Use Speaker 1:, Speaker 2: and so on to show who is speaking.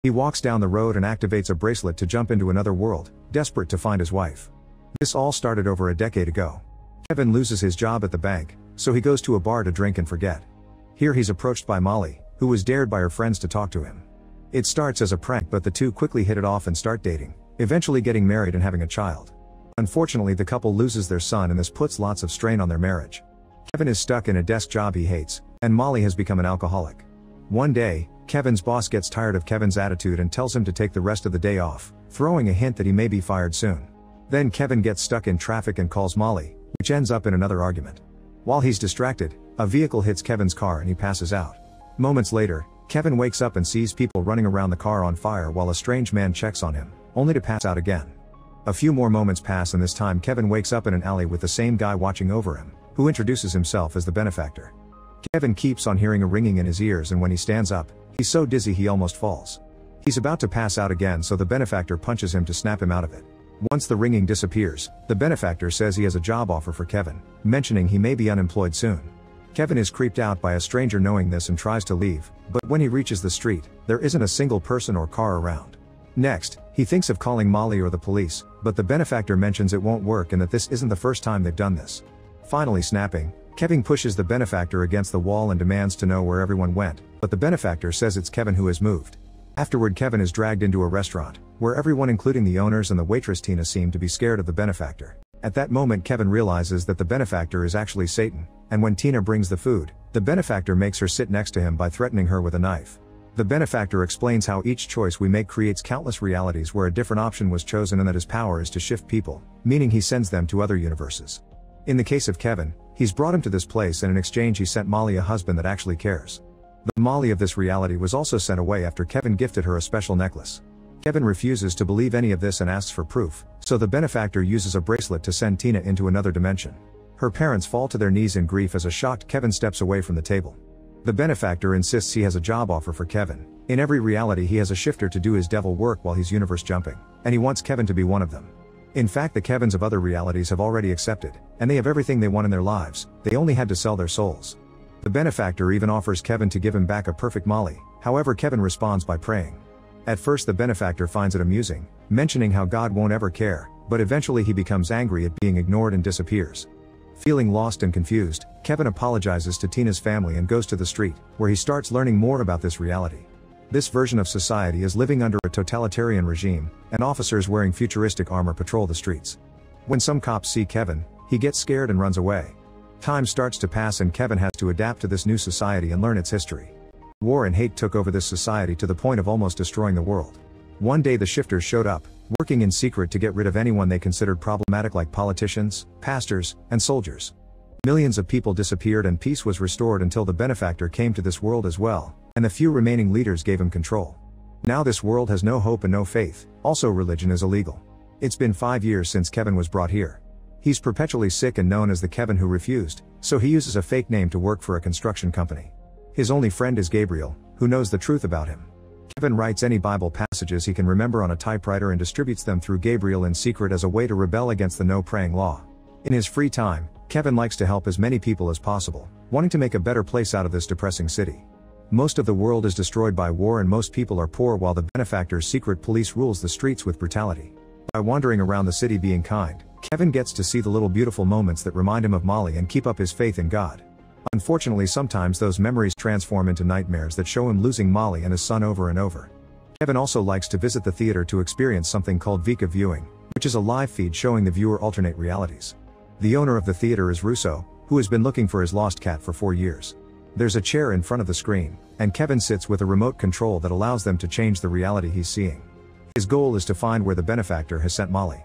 Speaker 1: He walks down the road and activates a bracelet to jump into another world, desperate to find his wife. This all started over a decade ago. Kevin loses his job at the bank, so he goes to a bar to drink and forget. Here he's approached by Molly, who was dared by her friends to talk to him. It starts as a prank, but the two quickly hit it off and start dating, eventually getting married and having a child. Unfortunately, the couple loses their son, and this puts lots of strain on their marriage. Kevin is stuck in a desk job he hates, and Molly has become an alcoholic. One day, Kevin's boss gets tired of Kevin's attitude and tells him to take the rest of the day off, throwing a hint that he may be fired soon. Then Kevin gets stuck in traffic and calls Molly, which ends up in another argument. While he's distracted, a vehicle hits Kevin's car and he passes out. Moments later, Kevin wakes up and sees people running around the car on fire while a strange man checks on him, only to pass out again. A few more moments pass, and this time Kevin wakes up in an alley with the same guy watching over him, who introduces himself as the benefactor. Kevin keeps on hearing a ringing in his ears, and when he stands up, he's so dizzy he almost falls. He's about to pass out again, so the benefactor punches him to snap him out of it. Once the ringing disappears, the benefactor says he has a job offer for Kevin, mentioning he may be unemployed soon. Kevin is creeped out by a stranger knowing this and tries to leave, but when he reaches the street, there isn't a single person or car around. Next, he thinks of calling Molly or the police, but the benefactor mentions it won't work and that this isn't the first time they've done this. Finally snapping, Kevin pushes the benefactor against the wall and demands to know where everyone went, but the benefactor says it's Kevin who has moved. Afterward, Kevin is dragged into a restaurant, where everyone including the owners and the waitress Tina seem to be scared of the benefactor. At that moment, Kevin realizes that the benefactor is actually Satan, and when Tina brings the food, the benefactor makes her sit next to him by threatening her with a knife. The benefactor explains how each choice we make creates countless realities where a different option was chosen, and that his power is to shift people, meaning he sends them to other universes. In the case of Kevin, he's brought him to this place, and in exchange he sent Molly a husband that actually cares. The Molly of this reality was also sent away after Kevin gifted her a special necklace. Kevin refuses to believe any of this and asks for proof, so the benefactor uses a bracelet to send Tina into another dimension. Her parents fall to their knees in grief as a shocked Kevin steps away from the table. The benefactor insists he has a job offer for Kevin. In every reality he has a shifter to do his devil work while he's universe jumping, and he wants Kevin to be one of them. In fact, the Kevins of other realities have already accepted, and they have everything they want in their lives, they only had to sell their souls. The benefactor even offers Kevin to give him back a perfect Molly, however Kevin responds by praying. At first the benefactor finds it amusing, mentioning how God won't ever care, but eventually he becomes angry at being ignored and disappears. Feeling lost and confused, Kevin apologizes to Tina's family and goes to the street, where he starts learning more about this reality. This version of society is living under a totalitarian regime, and officers wearing futuristic armor patrol the streets. When some cops see Kevin, he gets scared and runs away. Time starts to pass and Kevin has to adapt to this new society and learn its history. War and hate took over this society to the point of almost destroying the world. One day the shifters showed up, working in secret to get rid of anyone they considered problematic, like politicians, pastors, and soldiers. Millions of people disappeared and peace was restored until the benefactor came to this world as well, and the few remaining leaders gave him control. Now this world has no hope and no faith, also religion is illegal. It's been 5 years since Kevin was brought here. He's perpetually sick and known as the Kevin who refused, so he uses a fake name to work for a construction company. His only friend is Gabriel, who knows the truth about him. Kevin writes any Bible passages he can remember on a typewriter and distributes them through Gabriel in secret as a way to rebel against the no-praying law. In his free time, Kevin likes to help as many people as possible, wanting to make a better place out of this depressing city. Most of the world is destroyed by war and most people are poor, while the benefactor's secret police rules the streets with brutality. By wandering around the city being kind, Kevin gets to see the little beautiful moments that remind him of Molly and keep up his faith in God. Unfortunately, sometimes those memories transform into nightmares that show him losing Molly and his son over and over. Kevin also likes to visit the theater to experience something called Vika viewing, which is a live feed showing the viewer alternate realities. The owner of the theater is Russo, who has been looking for his lost cat for 4 years. There's a chair in front of the screen, and Kevin sits with a remote control that allows them to change the reality he's seeing. His goal is to find where the benefactor has sent Molly.